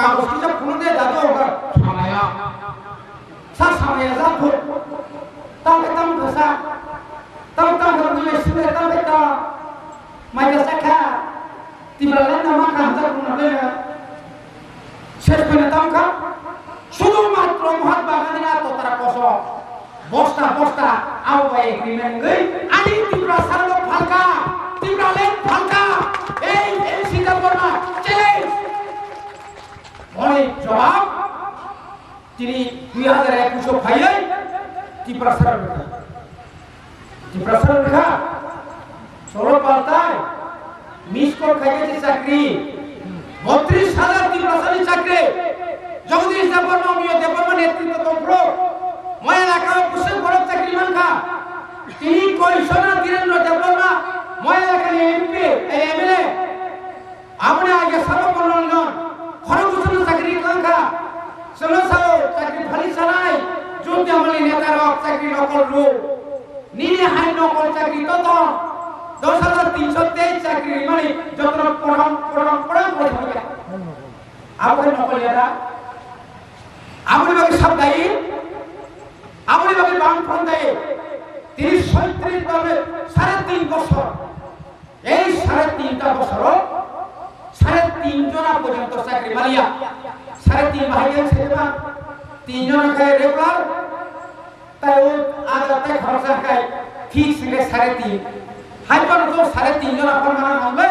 কাগজ কিছু ফুল দিয়ে দাদু ওটা সামায়া সা সামায়া যা ফুল তাও তাম দসা তাও তাম করে সুরে তাও তা মাইকা সাখা তিবরালে নামা কাঁদা কোনলে শেষ করে তাম কা শুধুমাত্র মহাত্মা গান্ধী না তো তারা কস বস্তা বস্তা আও বাই এগ্রিমেন্ট গই আনি তিব্রা সারলো ফালকা তিব্রালে ফালকা এই সীতা বর্মা চ্যালেঞ্জ অনেক জবাব তিনি 2021 ফাইলে তিব্রা সার লেখা ষোলো পাল্টায় মিস কল খাইয়েছে চাকরি 32,000 তিব্রা সারি চাকরি জগদীশ দেববর্মা মিয়া দেববর্মা নেতৃত্ব তন্ত্র মই এলাকা পুষে বড় চাকরি মানখা তিনি কইছনা ধীরেন্দ্র দেববর্মা মই এলাকা এমপি এমএলএ আপনি আগে সর্বপন্নন খরগুছন চাকরি কাঙ্খা সলসাও চাকরি ফালি চালাই যদি আমলি নেতার চাকরি নকল রু নিনে হাই নকল চাকরি তত 10,323 চাকরি মানে যত পড়ম করে থাকে আপনি নকল এরা আপনি বাকি সব দায়ী আপনি বাকি বামফ্রন্টে তিনি 37 দলে 3.5 বছর এই 3.5টা বছর 3.5 জনা পর্যন্ত চাকরি মালিয়া 3.5 ভাইয়ে ছেলেবা 3 জন খায় রেগুলার তাই ও আদাতে খরচা খায় ঠিক সঙ্গে 3.5 হাইপার তো 3.5 জনা ফরমানা মানবে